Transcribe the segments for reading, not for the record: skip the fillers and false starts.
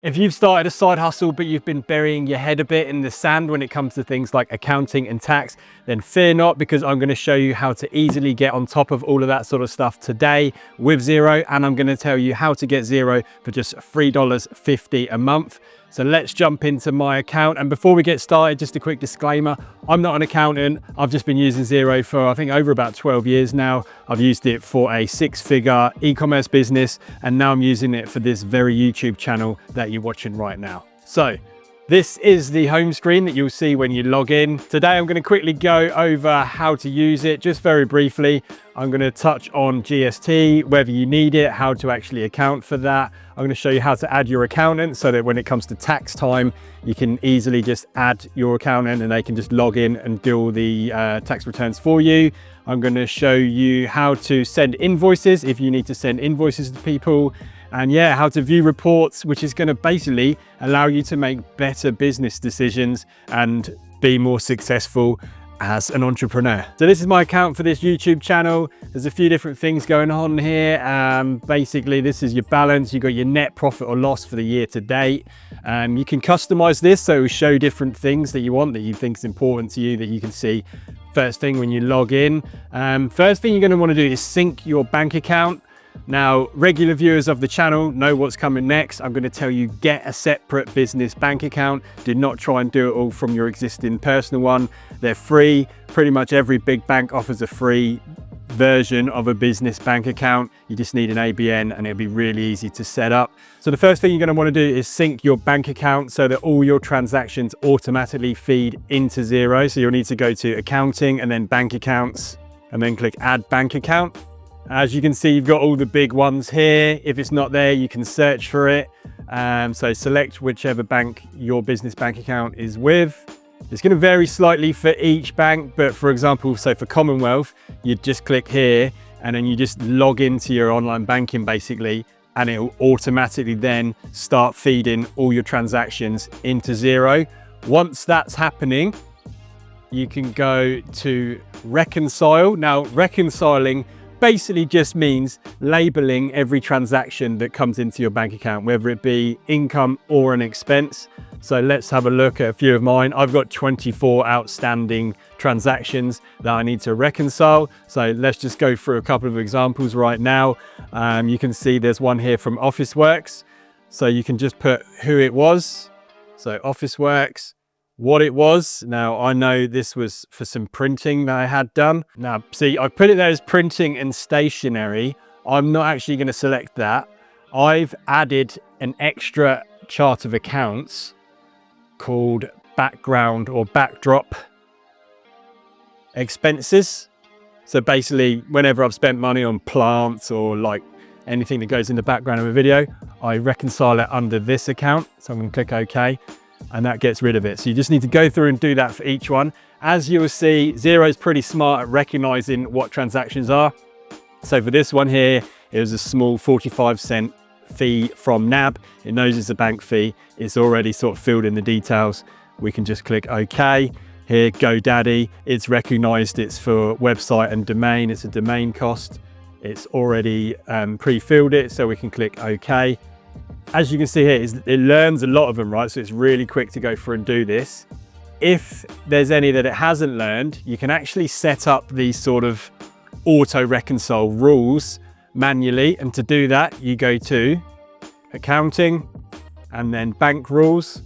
If you've started a side hustle, but you've been burying your head a bit in the sand when it comes to things like accounting and tax, then fear not, because I'm going to show you how to easily get on top of all of that sort of stuff today with Xero. And I'm going to tell you how to get Xero for just $3.50 a month. So let's jump into my account. And before we get started, just a quick disclaimer. I'm not an accountant. I've just been using Xero for, I think, over about 12 years now. I've used it for a 6-figure e-commerce business, and now I'm using it for this very YouTube channel that you're watching right now. So this is the home screen that you'll see when you log in. Today, I'm going to quickly go over how to use it, just very briefly. I'm going to touch on GST, whether you need it, how to actually account for that. I'm going to show you how to add your accountant so that when it comes to tax time, you can easily just add your accountant and they can just log in and do all the tax returns for you. I'm going to show you how to send invoices if you need to send invoices to people. And yeah, how to view reports, which is going to basically allow you to make better business decisions and be more successful as an entrepreneur. So this is my account for this YouTube channel. There's a few different things going on here. Basically, this is your balance. You've got your net profit or loss for the year to date. You can customize this, so it will show different things that you want, that you think is important to you, that you can see first thing when you log in. First thing you're going to want to do is sync your bank account. Now, regular viewers of the channel know what's coming next. I'm going to tell you, get a separate business bank account. Do not try and do it all from your existing personal one. They're free. Pretty much every big bank offers a free version of a business bank account. You just need an ABN and it'll be really easy to set up. So the first thing you're going to want to do is sync your bank account so that all your transactions automatically feed into Xero. So you'll need to go to accounting and then bank accounts and then click add bank account. As you can see, you've got all the big ones here. If it's not there, you can search for it. So select whichever bank your business bank account is with. It's going to vary slightly for each bank, but for example, so for Commonwealth, you just click here and then you just log into your online banking basically, and it will automatically then start feeding all your transactions into Xero. Once that's happening, you can go to Reconcile. Now, reconciling basically just means labeling every transaction that comes into your bank account, whether it be income or an expense. So let's have a look at a few of mine. I've got 24 outstanding transactions that I need to reconcile. So let's just go through a couple of examples right now. You can see there's one here from Officeworks. So you can just put who it was. So Officeworks, what it was. Now, I know this was for some printing that I had done. Now, see, I put it there as printing and stationery. I'm not actually going to select that. I've added an extra chart of accounts called background or backdrop expenses. So basically, whenever I've spent money on plants or like anything that goes in the background of a video, I reconcile it under this account. So I'm going to click OK. And that gets rid of it. So you just need to go through and do that for each one. As you will see, Xero is pretty smart at recognizing what transactions are. So for this one here, it was a small 45-cent fee from NAB. It knows it's a bank fee. It's already sort of filled in the details. We can just click OK. Here, GoDaddy, it's recognized it's for website and domain. It's a domain cost. It's already pre-filled it, so we can click OK. As you can see here, it learns a lot of them, right? So it's really quick to go through and do this. If there's any that it hasn't learned, you can actually set up these sort of auto reconcile rules manually. And to do that, you go to accounting and then bank rules.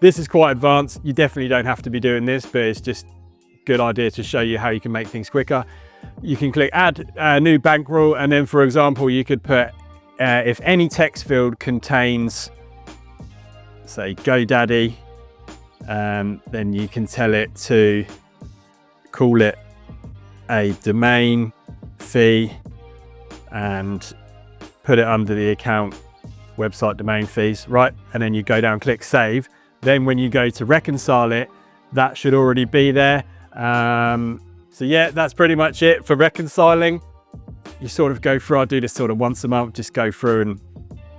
This is quite advanced. You definitely don't have to be doing this, but it's just a good idea to show you how you can make things quicker. You can click add a new bank rule. And then, for example, you could put if any text field contains, say, GoDaddy, then you can tell it to call it a domain fee and put it under the account website domain fees, right? And then you go down, click save. Then when you go to reconcile it, that should already be there. So yeah, that's pretty much it for reconciling. You sort of go through, I do this sort of once a month, just go through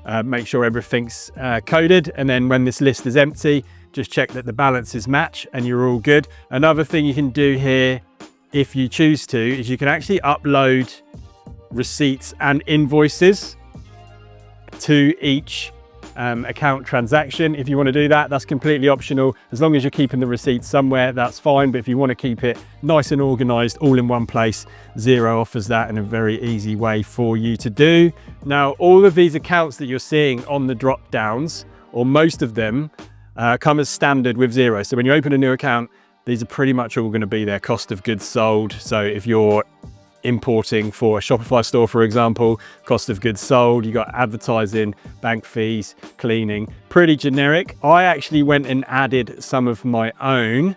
and make sure everything's coded. And then when this list is empty, just check that the balances match and you're all good. Another thing you can do here, if you choose to, is you can actually upload receipts and invoices. to each account transaction. If you want to do that, that's completely optional. As long as you're keeping the receipts somewhere, that's fine. But if you want to keep it nice and organized all in one place, Xero offers that in a very easy way for you to do. Now, all of these accounts that you're seeing on the drop downs, or most of them, come as standard with Xero. So when you open a new account, these are pretty much all going to be their cost of goods sold. So if you're importing for a Shopify store, for example, cost of goods sold, you got advertising, bank fees, cleaning, pretty generic. I actually went and added some of my own.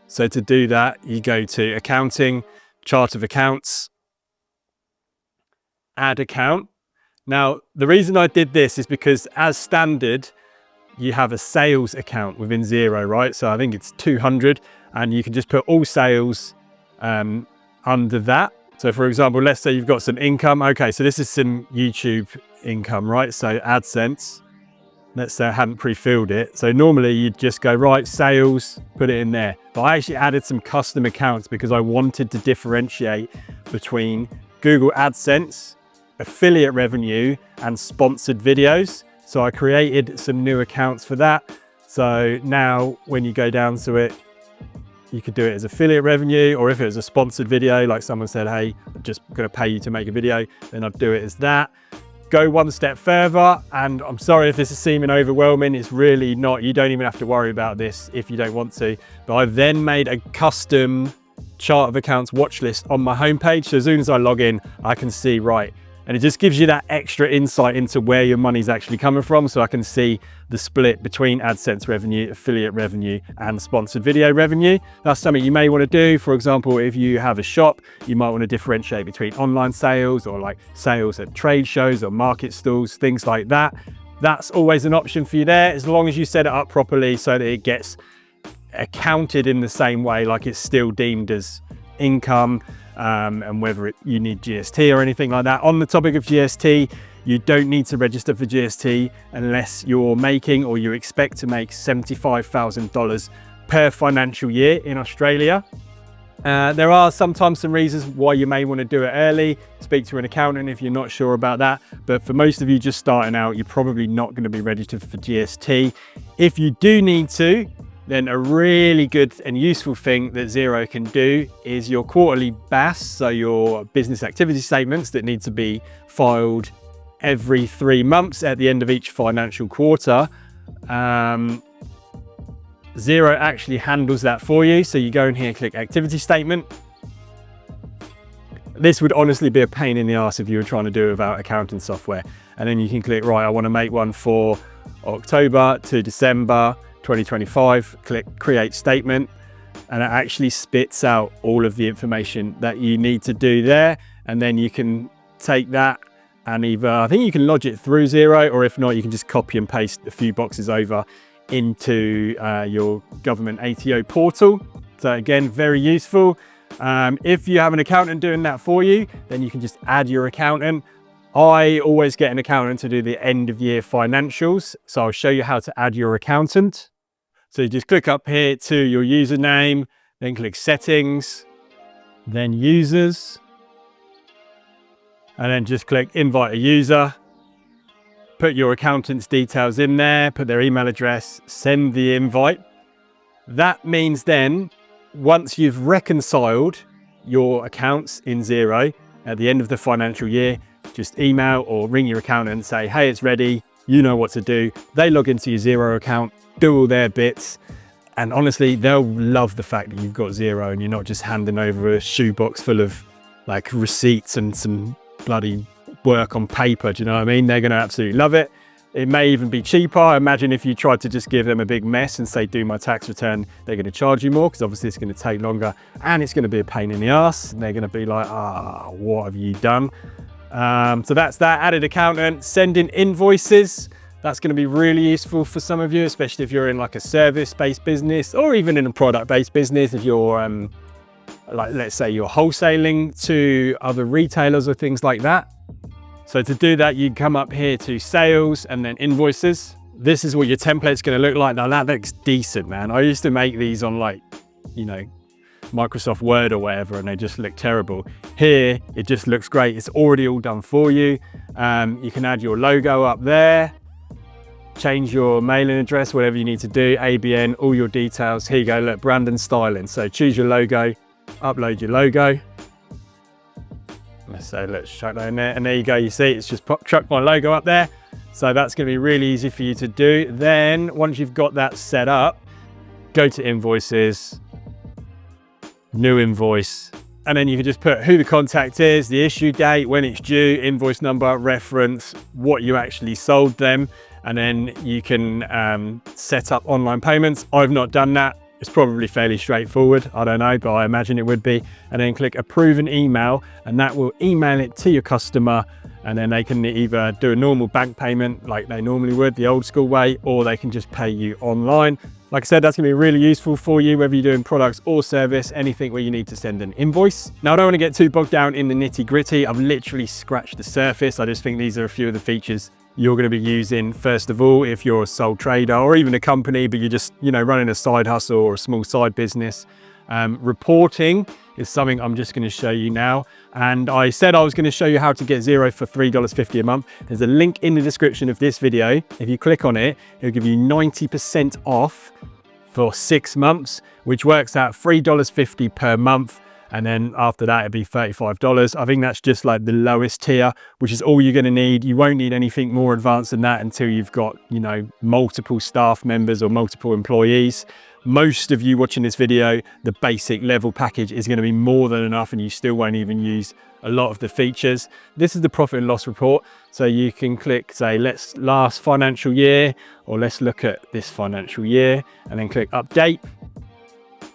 So to do that, you go to accounting, chart of accounts, add account. Now, the reason I did this is because as standard, you have a sales account within Xero, right? So I think it's 200, and you can just put all sales under that. So for example, let's say you've got some income. Okay, so this is some YouTube income, right? So AdSense, let's say I hadn't pre-filled it. So normally you'd just go, right, sales, put it in there. But I actually added some custom accounts because I wanted to differentiate between Google AdSense, affiliate revenue, and sponsored videos. So I created some new accounts for that. So now when you go down to it, you could do it as affiliate revenue, or if it was a sponsored video, like someone said, hey, I'm just going to pay you to make a video, then I'd do it as that. Go one step further, and I'm sorry if this is seeming overwhelming, it's really not. You don't even have to worry about this if you don't want to. But I've then made a custom chart of accounts watch list on my homepage. So as soon as I log in, I can see, right, and it just gives you that extra insight into where your money's actually coming from. So I can see the split between AdSense revenue, affiliate revenue, and sponsored video revenue. That's something you may want to do. For example, if you have a shop, you might want to differentiate between online sales or like sales at trade shows or market stalls, things like that. That's always an option for you there, as long as you set it up properly so that it gets accounted in the same way, like it's still deemed as income. And whether you need GST or anything like that. On the topic of GST, you don't need to register for GST unless you're making, or you expect to make, $75,000 per financial year in Australia. There are sometimes some reasons why you may want to do it early. Speak to an accountant if you're not sure about that. But for most of you just starting out, you're probably not going to be registered for GST. If you do need to, then a really good and useful thing that Xero can do is your quarterly BAS, so your business activity statements that need to be filed every 3 months at the end of each financial quarter. Xero actually handles that for you. So you go in here, click activity statement. This would honestly be a pain in the ass if you were trying to do it without accounting software. And then you can click, right, I want to make one for October to December 2025, click create statement, and it actually spits out all of the information that you need to do there. And then you can take that and either, I think you can lodge it through Xero, or if not, you can just copy and paste a few boxes over into your government ATO portal. So again, very useful. If you have an accountant doing that for you, then you can just add your accountant. I always get an accountant to do the end of year financials. So I'll show you how to add your accountant. So you just click up here to your username, then click settings, then users, and then just click invite a user. Put your accountant's details in there, put their email address, send the invite. That means then once you've reconciled your accounts in Xero at the end of the financial year, just email or ring your accountant and say, hey, it's ready. You know what to do. They log into your Xero account, do all their bits. And honestly, they'll love the fact that you've got Xero and you're not just handing over a shoebox full of like receipts and some bloody work on paper. Do you know what I mean? They're going to absolutely love it. It may even be cheaper. I imagine if you tried to just give them a big mess and say, do my tax return, they're going to charge you more because obviously it's going to take longer and it's going to be a pain in the ass. And they're going to be like, what have you done? So that's that. Added accountant, sending invoices. That's going to be really useful for some of you, especially if you're in like a service-based business or even in a product-based business. If you're like, let's say you're wholesaling to other retailers or things like that. So to do that, you come up here to sales and then invoices. This is what your template's going to look like. Now that looks decent, man. I used to make these on like, you know, Microsoft Word or whatever, and they just look terrible. Here, it just looks great. It's already all done for you. You can add your logo up there, change your mailing address, whatever you need to do, ABN, all your details. Here you go, look, Brandon Styling. So choose your logo, upload your logo. So let's chuck that in there, and there you go. You see, it's just chucked my logo up there. So that's going to be really easy for you to do. Then once you've got that set up, go to invoices, new invoice, and then you can just put who the contact is, the issue date, when it's due, invoice number, reference, what you actually sold them, and then you can set up online payments. I've not done that. It's probably fairly straightforward. I don't know, but I imagine it would be. And then click approve an email, and that will email it to your customer, and then they can either do a normal bank payment like they normally would, the old school way, or they can just pay you online. Like I said, that's gonna be really useful for you, whether you're doing products or service, anything where you need to send an invoice. Now, I don't wanna get too bogged down in the nitty gritty. I've literally scratched the surface. I just think these are a few of the features you're going to be using first of all if you're a sole trader or even a company, but you're just, you know, running a side hustle or a small side business. Reporting is something I'm just going to show you now. And I said I was going to show you how to get Xero for $3.50 a month. There's a link in the description of this video. If you click on it, it'll give you 90% off for 6 months, which works out $3.50 per month. And then after that, it'd be $35. I think that's just like the lowest tier, which is all you're going to need. You won't need anything more advanced than that until you've got, you know, multiple staff members or multiple employees. Most of you watching this video, the basic level package is going to be more than enough, and you still won't even use a lot of the features. This is the profit and loss report. So you can click, say, let's last financial year, or let's look at this financial year, and then click update.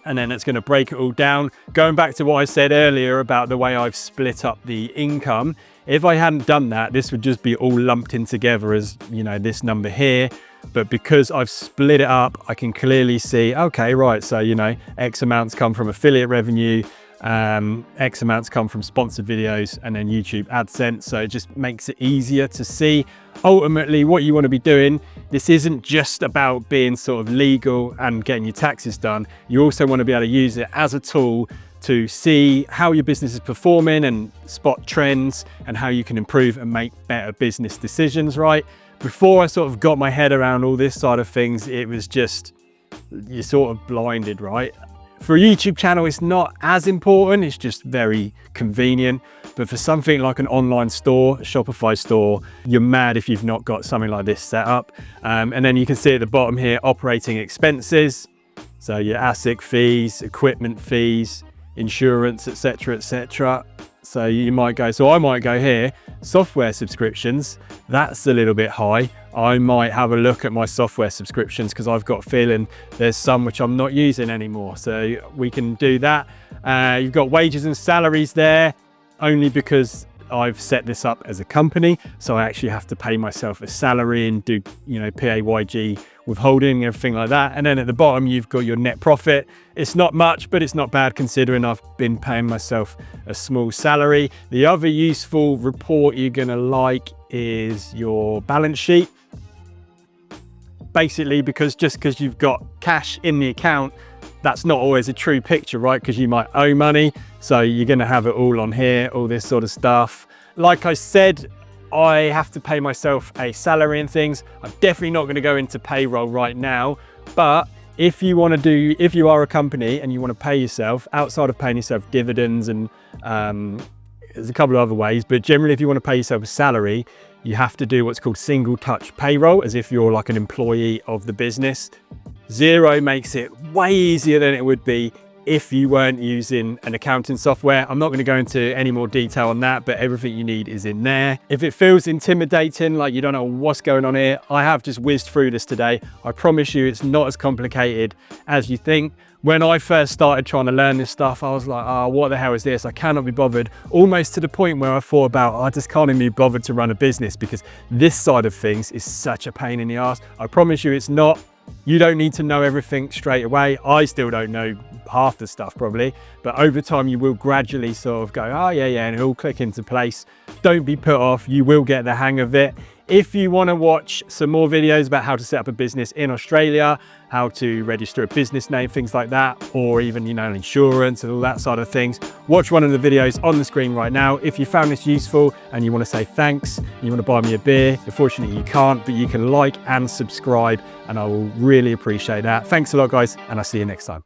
And then it's going to break it all down. Going back to what I said earlier about the way I've split up the income, if I hadn't done that, this would just be all lumped in together as, you know, this number here. But because I've split it up, I can clearly see, okay, right, so, you know, X amounts come from affiliate revenue, X amounts come from sponsored videos, and then YouTube AdSense. So it just makes it easier to see. Ultimately, what you want to be doing, this isn't just about being sort of legal and getting your taxes done. You also want to be able to use it as a tool to see how your business is performing and spot trends and how you can improve and make better business decisions, right? Before I sort of got my head around all this side of things, it was just, you're sort of blinded, right? For a YouTube channel, it's not as important, it's just very convenient. But for something like an online store, a Shopify store, you're mad if you've not got something like this set up. And then you can see at the bottom here, operating expenses. So your ASIC fees, equipment fees, insurance, etc., etc. So you might go, so I might go here, software subscriptions, that's a little bit high. I might have a look at my software subscriptions because I've got a feeling there's some which I'm not using anymore. So we can do that. You've got wages and salaries there, only because I've set this up as a company. So I actually have to pay myself a salary and do, you know, PAYG withholding, everything like that. And then at the bottom, you've got your net profit. It's not much, but it's not bad considering I've been paying myself a small salary. The other useful report you're gonna like is your balance sheet. Basically, because just because you've got cash in the account, that's not always a true picture, right? Because you might owe money. So you're gonna have it all on here, all this sort of stuff. Like I said, I have to pay myself a salary and things. I'm definitely not going to go into payroll right now, but if you want to do, if you are a company and you want to pay yourself outside of paying yourself dividends, and there's a couple of other ways, but generally if you want to pay yourself a salary, you have to do what's called single touch payroll, as if you're like an employee of the business. Xero makes it way easier than it would be if you weren't using an accounting software. I'm not going to go into any more detail on that, but everything you need is in there. If it feels intimidating, like you don't know what's going on here, I have just whizzed through this today. I promise you it's not as complicated as you think. When I first started trying to learn this stuff, I was like, oh, what the hell is this? I cannot be bothered. Almost to the point where I thought about, I just can't even be bothered to run a business because this side of things is such a pain in the ass. I promise you it's not. You don't need to know everything straight away. I still don't know half the stuff probably, but over time you will gradually sort of go, oh yeah, and it'll click into place. Don't be put off, you will get the hang of it. If you want to watch some more videos about how to set up a business in Australia, how to register a business name, things like that, or even, insurance and all that sort of things, watch one of the videos on the screen right now. If you found this useful and you want to say thanks, and you want to buy me a beer, unfortunately you can't, but you can like and subscribe, and I will really appreciate that. Thanks a lot, guys, and I'll see you next time.